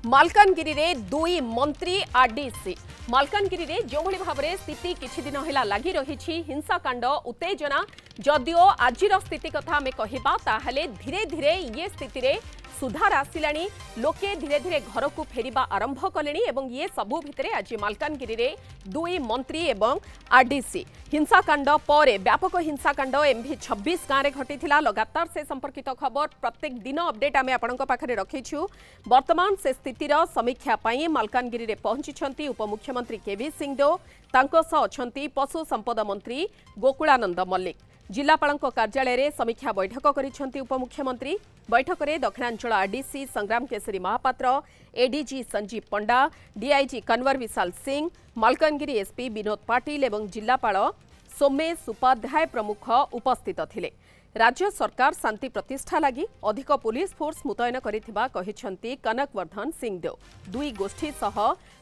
मालकानगिरी रे दुई मंत्री आरडीसी मालकानगिरी रे जो भली भाबरे स्थिति किछि दिन होला लागि रहिछि हिंसाकांड उत्तेजना जदिओ आजिर स्थिति कथा आमे कहिबा ताहले धीरे धीरे ये स्थिति रे सुधार आसिलानी लोके धीरे धीरे घर को फेरिबा आरंभ कलेनी एवं ये सबु भितरे आज मालकानगिरी रे दुई मंत्री एवं आरडीसी हिंसाकांड पर व्यापक हिंसाकांड एमभी 26 गाँव में घटी लगातार से संपर्कित खबर प्रत्येक दिन अपडेट आम आपण पाखे रखीछु। वर्तमान से स्थितिर समीक्षा पाई मालकानगिरी रे पहुंची उपमुख्यमंत्री केवी सिंहदेव तांको सह अछंती पशु संपद मंत्री गोकुलानंद मल्लिक जिलापाल कार्यालय रे समीक्षा बैठक करिसेंती उपमुख्यमंत्री। बैठक में दक्षिणांचल आरडीसी संग्राम केसरी महापात्र एडीजी संजीव पंडा डीआईजी कन्वर विशाल सिंह मालकानगिरी एसपी विनोद पाटिल एवं जिलापाल सोमेश उपाध्याय प्रमुख उपस्थित थिले। राज्य सरकार शांति प्रतिष्ठा लगी अधिक पुलिस फोर्स मुतयन करिथिबा कहिसेंती कनकवर्धन सिंहदेव। दुई गोष्ठी सह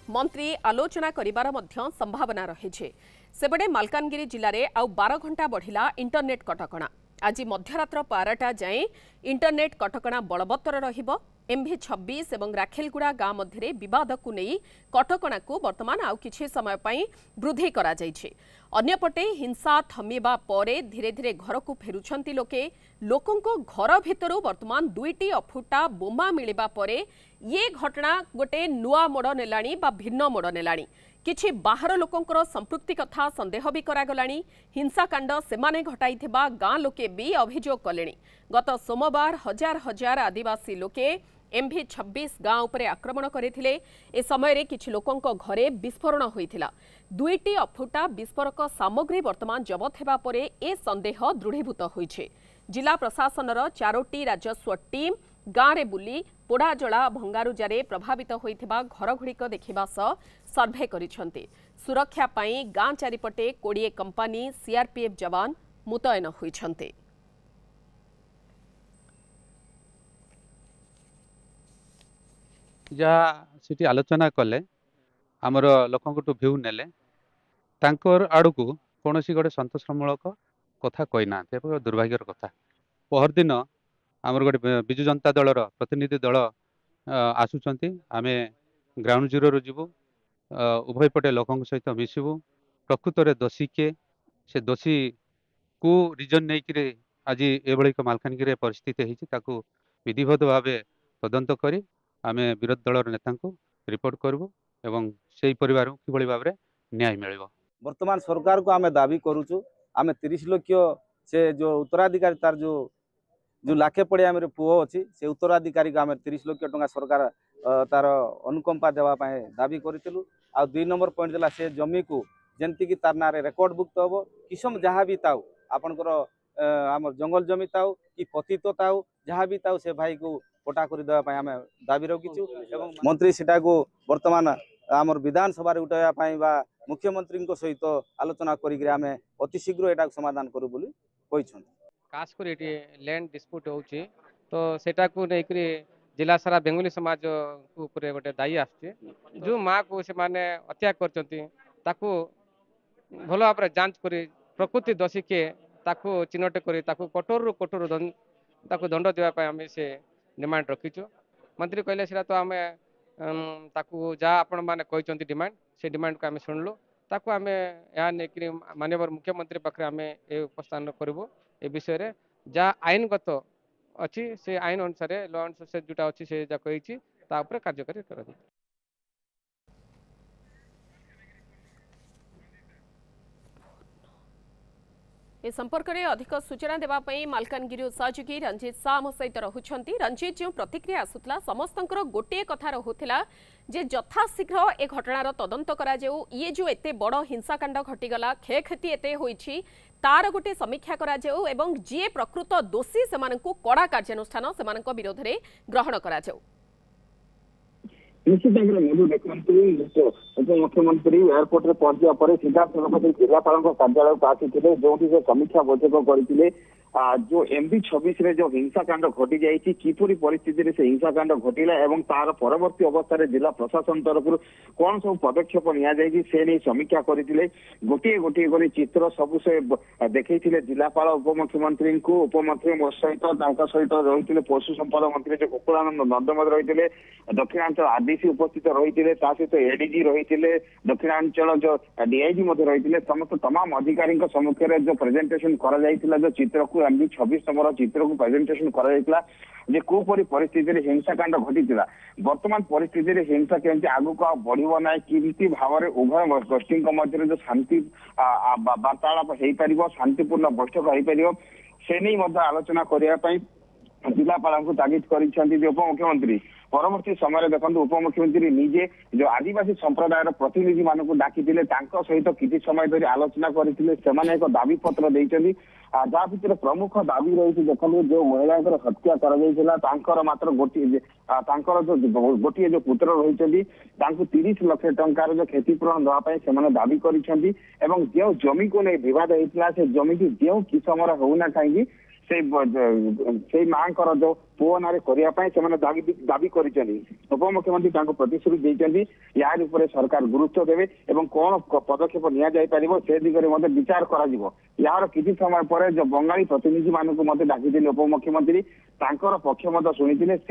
मंत्री आलोचना करिबार मध्य संभावना रहिछे। सेबडे मालकानगिरी जिले में आउ 12 घंटा बढ़िला इंटरनेट कटकणा। आज मध्यरात्र 12टा जाए इंटरनेट कटकणा बलवत्तर रहिबो। एमभी 26 एवं राखेलगुड़ा गाँव मध्य बद को नहीं कटकणा को वर्तमान आउ किछि समय पई वृद्धि करा जाइछे। अन्यपटे हिंसा थमिबा परे धीरे धीरे घर को फेरुछंती लोके लोकंको घर भितरु वर्तमान दुईटी अफुटा बोमा मिलिबा परे ये घटना गोटे नुआ मोड़ नेलाणी बा भिन्न मोड़ नेलाणी। किछि बाहर लोकंकर संपृक्ति कथा संदेह भी करागलानी। हिंसाकांड सेमाने घटाइथिबा गाँ लोके भी अभियोग कलेनी। गत सोमवार हजार हजार आदिवासी लोके एमभी 26 गाँव उपरे आक्रमण करथिले। ए समय रे किछि लोकंक घरे विस्फोरण होइथिला। दुईटी अफुटा विस्फोरक सामग्री वर्तमान जबत हेबा परे ए संदेह दृढ़ीभूत होइछे। जिला प्रशासनर 4टी राजस्व टीम गाँव रे बुली पोड़ाजला भंगारुजारे प्रभावित होइथिबा घरगुड़िक देखिबा सह सर्भे करिसेंती। सुरक्षा पाई गाँ चारिपटे 20 कंपनी सीआरपीएफ जवान मुतयन होइछंती। जहाँ सिटी आलोचना कले आमर लोकंटू भ्यू नेले तांकर आड़कू कौन गोटे सन्तोषमूलक कथा कहीना दुर्भाग्यर कथा। पहर दिन आमर गोटे विजु जनता दलर प्रतिनिधि दल आसुचंती। आमे ग्राउंड जीरो जीवु उभय पटे लोकों सहित मिसबू प्रकृत में दोषी किए से दोषी को रिजन नहीं कि आज ये मालकानगिरी परिस्थिति होती विधिवत भाव तदंत करी आमे विरोधी दलर नेता रिपोर्ट करूँ एवं से परिवार को किभली भाव न्याय मिल। वर्तमान सरकार को आमे दाबी करूचु आमे 30 लाख से जो उत्तराधिकारी तार जो लाखे पड़िया मेरे पुओ अच्छी से उत्तराधिकारी को आमे 30 लाख टंका सरकार तार अनुकंपा देवाई दाबी करूँ। आ 2 नंबर पॉइंट देला से जमी को जमती कि तार ना रेकर्ड भुक्त हम किसम जहाँ भी ताऊ आपनकर आम जंगल जमी ताऊ कि पतित ताऊ जहाँ भी ताऊ से भाई को पटा कर देवाई आम दाबी रखीचु। मंत्री सीटा को वर्तमान आमर विधानसभा उठाइवाई बा मुख्यमंत्री सहित आलोचना करें अति शीघ्र यहाँ समाधान करूँ बोली कही। खास कर लैंड डिस्प्यूट होची तो सेटा को लेकर जिला सारा बेंगली समाज ऊपर गोटे दायी आसचे। जो माँ को से माने हत्या करचंती ताकू भल भाव जांच करी प्रकृति दोषी के ताकू चिन्हट करी ताकू कठोर कठोर दंड देवाई आम से डिमांड रखीचु। मंत्री कहले सेटा तो आम ताकू जहाँ आपण मैंने कहते डिमांड से डिमांड को आम शुणलु ताकू आम यहाँ नहीं माननीय मुख्यमंत्री पाखे आम ये उपस्थान करूँ ए विषय जहाँ आईनगत अच्छी से आईन अनुसार लॉ अनुसार जोटा अच्छी से कही कार्यकारी कर। ए संपर्क में अधिक सूचना देवाई मालकानगिरी सहयोगी रंजीत शाह आम सहित रहुंट। रंजीत जो प्रतिक्रिया आसूला समस्त गोटे कथा रोला जे यथाशीघ्र ए घटनार तदंत करा जाऊ। ये जो एते बड़ हिंसाकांड घटीगला क्षयक्षति एते होईछि तार गोटे समीक्षा करा जाऊ एवं जी प्रकृत दोषी से कड़ा कार्यानुष्ठान से विरोध में ग्रहण करा जाऊ। निश्चित भाव में मधु देखते उपमुख्यमंत्री एयरपोर्ट में पहुंचा पर सीधा सड़क जिलापाल कार्यालय को आसी जो से समीक्षा बैठक करते जो MB26 रे जो हिंसाकांड घटी जाइए किपरि परिस्थिति से हिंसाकांड घटिला एवं तार परवर्ती अवस्था जिला प्रशासन तरफ कौन सब पदक्षेप नि से नहीं समीक्षा करते गोटे गोटे कर चित्र सब से देखते जिलापाल उपमुख्यमंत्री को उपमुख्यमंत्री सहित रही पशु संपद मंत्री जो गोकुलानंद नंदमद रही दक्षिणांचल आरडीसी उपस्थित रही सहित एडीजी रही दक्षिणांचल जो डीआईजी रही समस्त तमाम अधिकारी सम्मुखें जो प्रेजेंटेशन कर जो चित्र को MB26 नंबर चित्र को प्रेजेंटेशन कर जे कोपरी परिस्थिति हिंसाकांड घटी वर्तमान परिस्थिति हिंसा केमती आगक बढ़ो ना किमती भाव में उभय गोष्ठी मध्य जो शांति वार्तालाप हो पार शांतिपूर्ण बैठक हो पार से नहीं आलोचना करने जिलापाल को तागिद कर उपमुख्यमंत्री परवर्ती समय देखो उपमुख्यमंत्री निजे जो आदिवासी संप्रदायर प्रतिनिधि मानक डाकी सहित किसी समय धरी आलोचना करते एक दाबी पत्र देते जहाँ भर प्रमुख दाबी रही देखो जो महिला हत्या कर मात्र गोटे जो पुत्र रही 30 लाख टंकार जो क्षतिपूरण देवाई से दाबी कर जो जमी को नहीं बद होता से जमी की जो किसमर होना कहीं से माँ जो पुओ ना करने दाबी कर उपमुख्यमंत्री प्रतिश्रुति देते यार ऊपर सरकार गुरुत्व देवे और कौन पदक्षेप नि से दिगरे विचार कर यार किसी समय पर जो बंगाली प्रतिनिधि मानक डाकी उपमुख्यमंत्री पक्ष शुणी से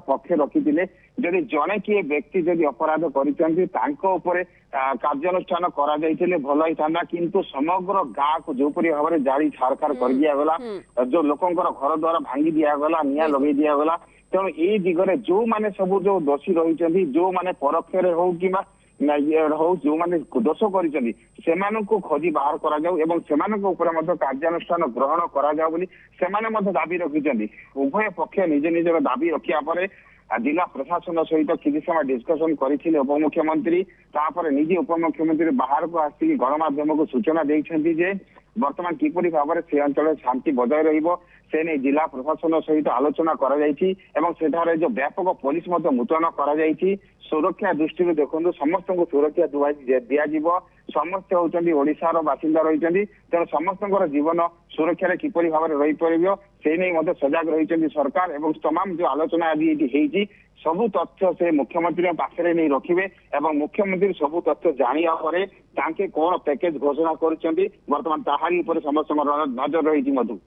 पक्ष रखी जदि जड़े किए व्यक्ति जदि अपराध कर कार्यानुष्ठान कर भल होता किंतु समग्र गाँ को जोपरी भाव में जाली छाड़खाड़ कर दिगला जो लोकंर घर द्वार भांगी दिगला निया लगे दिगला तेणु ये दिगरे जो माने सब जो दोषी रही जो माने परोक्ष हो कि हो जो माने दोष कर खोजी बाहर कर कार्यानुष्ठान ग्रहण कर दाबी रखिंट उभय पक्ष निज निजर दाबी रखा पर जिला प्रशासन सहित किसी समय डिस्कसन करते उपमुख्यमंत्री निजे उपमुख्यमंत्री बाहर को आसिक गणमाध्यम को सूचना देते वर्तमान किपरि भाव में से अंचल शांति बजाय से नहीं जिला प्रशासन सहित आलोचना कर जो व्यापक पुलिस मुतयन कर सुरक्षा दृष्टि देखो समस्त को सुरक्षा दिज्व समस्त होती ओडार बासिंदा रही तेणु समस्त जीवन सुरक्षा किपरि भाव में रही पार से नहीं सजग रही सरकार और तमाम जो आलोचना आदि सबु तथ्य से मुख्यमंत्री पाखे नहीं रखिए और मुख्यमंत्री सबु तथ्य जाना पर कौन पैकेज घोषणा करतमान ताहारी समस्त नजर रही मधु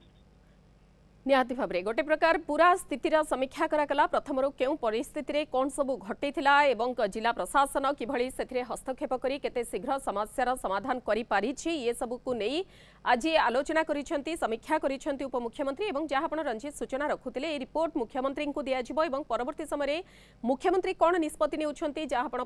निहाती भाव में गोटे प्रकार पूरा स्थितिर समीक्षा करागला प्रथम क्यों परिस्थिति कौन सब घटी जिला प्रशासन किभली से हस्तक्षेप करी केते शीघ्र समस्यार समाधान करि पारिछि ये सब को नहीं आज आलोचना करिसेंती समीक्षा करिसेंती उपमुख्यमंत्री एवं जहाँ आपण रंजित सूचना रखुतिले ए रिपोर्ट मुख्यमंत्री को दियाजिबो एवं परवर्ती समय मुख्यमंत्री कौन निष्पत्ति नेउछंती जहाँ आपण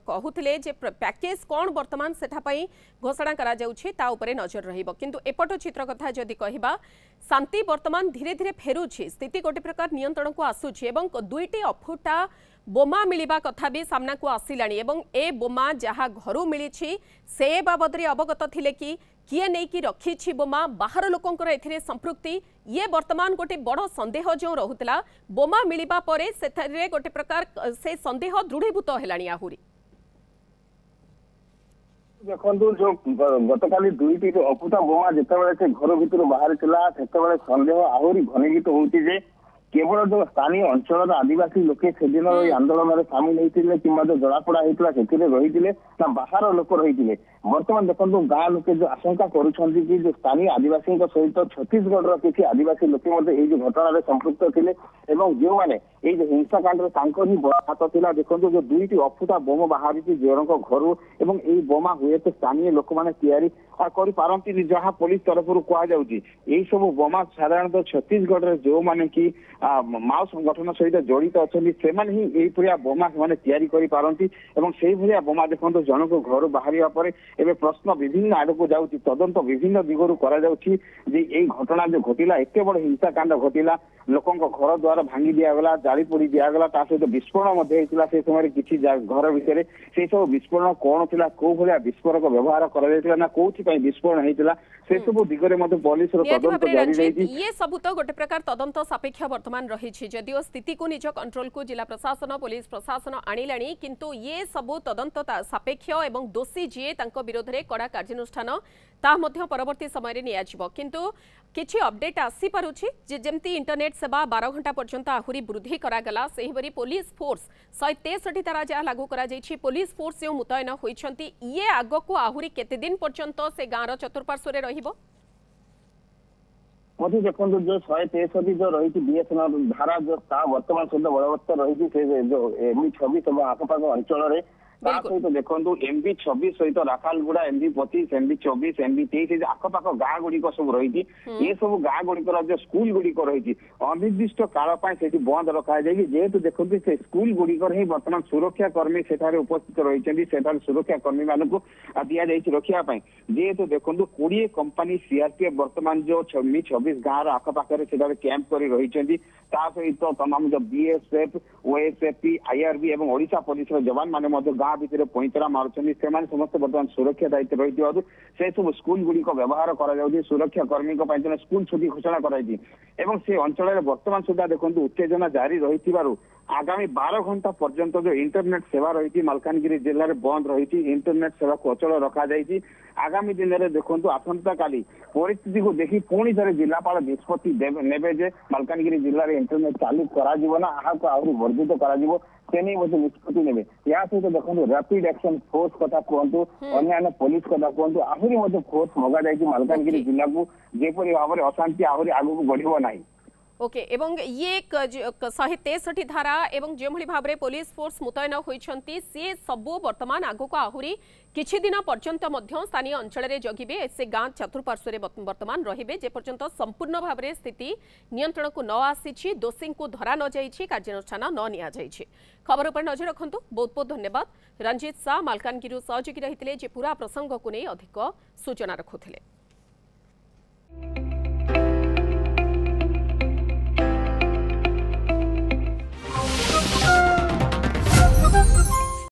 कहूतिले जे पैकेज कौन वर्तमान सेठा पई घोषणा करा जाउछि ता उपरे नजर रहिबो किंतु एपट चित्र कथा जदि कहिबा शांति वर्तमान धीरे धीरे फेरुछि स्थिति गोटे प्रकार नियंत्रण को आसुछि एवं दुईटी अफुटा बोमा मिलिबा कथा भी सामना को आसिलानी एवं ए बोमा जहाँ घरू मिली से बाबद अवगत थिले कि किए नहीं कि रखी बोमा बाहर लोकंकर एथिरे संपृक्ति ये वर्तमान गोटे बड़ संदेह जो रहुतला बोमा मिलिबा परे सेथरे गोटे प्रकार से संदेह दृढ़ीभूत हेलानी आहुरी देखो जो गतकाली दुईटी अफुटा बोमा जितेबाला से घर भर बाहर से सन्देह आहरी घनीभूत होती केवल जो स्थानीय अंचल आदिवासी लोके से दिन आंदोलन में सामिल होते कि जड़ापड़ा होता से रही बाहर लोक रही बर्तमान देखो गाँ लोके जो आशंका करुँच कि जो स्थानीय आदिवासी सहित छत्तीसगढ़ किसी आदिवासी लोके जो घटना संपृक्त थे जो मैंने ये हिंसाकांड ही बड़ा हाथ था देखो जो दुईटी अफुटा बोम बाहरी जोर घर और ये बोमा हुए तो स्थानीय लोक मैंने पारती जहाँ पुलिस तरफ कहुई सब बोमा साधारणतः छत्तीसगढ़ जो मैंने कि माओ संगठन सहित जड़ित अच्छा से बोमा से पारती से भाया बोमा देखो जनक घर बाहर पर एवं प्रश्न विभिन्न आड़ को जाऊँगी तदंत विभिन्न दिगरू घटना जो घटिला एत बड़ हिंसाकांड घटिला लोक घर द्वार भांगी दिगला जाली पोड़ी दिगला सहित विस्फोरण से समय किसी घर भितर से सब विस्फोरण कौन था कौ भाया विस्फोरक व्यवहार कर कौन विस्फोरण होता से सब दिगरे पुलिस तदंत जारी रही ये सब तो गोटे प्रकार तदंत सापेक्ष वर्तमान रही जदिओ स्थिति को निज कंट्रोल को जिला प्रशासन पुलिस प्रशासन आनिलाणी किंतु ये सब तदंत सापेक्ष एवं दोषी जी विरोध में कड़ा कार्यानुष्ठान परवर्ती समय किंतु किछि अपडेट आसी पारुछि जे जेमती इंटरनेट सेवा 12 घंटा पर्यंत आहुरी वृद्धि करागला सेहिबरी पुलिस फोर्स 163 धारा जहाँ लागू करा जाइछि पुलिस फोर्स जो मुतयन होइछंती ये आगको आहुरी केते दिन पर्यंत से गाँर चतुर्पार्श्व रे रहिबो मधु देखो जो 163 जो रही बीएसएनएल धारा जो वर्तमान सुधा बलवत्तर रही जो MB26 आखपाख अंचल सहित देखो MB26 सहित राखालगुड़ा MB25 MB24 MB23 आखपाख गाँ गुड़िक सब रही ये सब गाँ गुड़िकर जो स्कूल गुड़िक रही अनिर्दिष्ट काल बंद रखा जाए जेहेतु देखो से स्कूल गुड़िकर ही बर्तमान सुरक्षा कर्मी सेठारे उपस्थित रही सुरक्षा कर्मी मान दि जाइए रखापी जेहेतु देखो 20 कंपनी सीआरपीएफ बर्तमान जो MB26 गाँव आखपाखे कैंप कर रही सहित तमाम जो बीएसएफ ओएसएफपी आईआरबी और ओडिशा पुलिस जवान मैंने गाँ भितर पैंतरा मार्चन से समस्त बर्तमान सुरक्षा दायित्व रही से सब स्कूल गुड़िक व्यवहार कर सुरक्षा कर्मी स्कूल छुट्टी घोषणा कराई से अंचल बर्तमान सुधा देखो उत्तेजना जारी रही आगामी 12 घंटा पर्यंत जो इंटरनेट सेवा रही मालकानगिरी जिले में बंद रही इंटरनेट सेवा को अचल रखा जाइए आगामी दिन में देखो आसंता काली परिस्थिति को देखी पुणी थे जिलापाल निष्पत्ति नेबे जे मालकानगिरी जिले में इंटरनेट चालू करा आहरी वर्धित कर निष्पत्ति ने या सहित देखो रैपिड एक्शन फोर्स कथा कहतु अन्य पुलिस कथा कहतु आहरी फोर्स मगा जाइए मालकानगिरी जिला को जेपरी भाव में अशांति आहरी आगू बढ़िबो नाही। ओके एवं ये 163 धारा एवं जो भाव में पुलिस फोर्स मुतयन होइछंती से सबु वर्तमान आगो आहुरी किछि दिन पर्यंत स्थानीय अंचल में जगिबे से गाँ चतुर्पार्श्व वर्तमान रहिबे जे पर्यंत संपूर्ण भाव में स्थिति नियंत्रण को न आसी दोषी को धरा न जाइछि कार्यानुष्ठान न निया जाइछि। खबर पर नजर रखंतु बहुत बहुत धन्यवाद। रंजीत शाह मालकानगिरी सहयोगी रहितले जे पूरा प्रसंग को नहीं अधिक सूचना रखुथिले।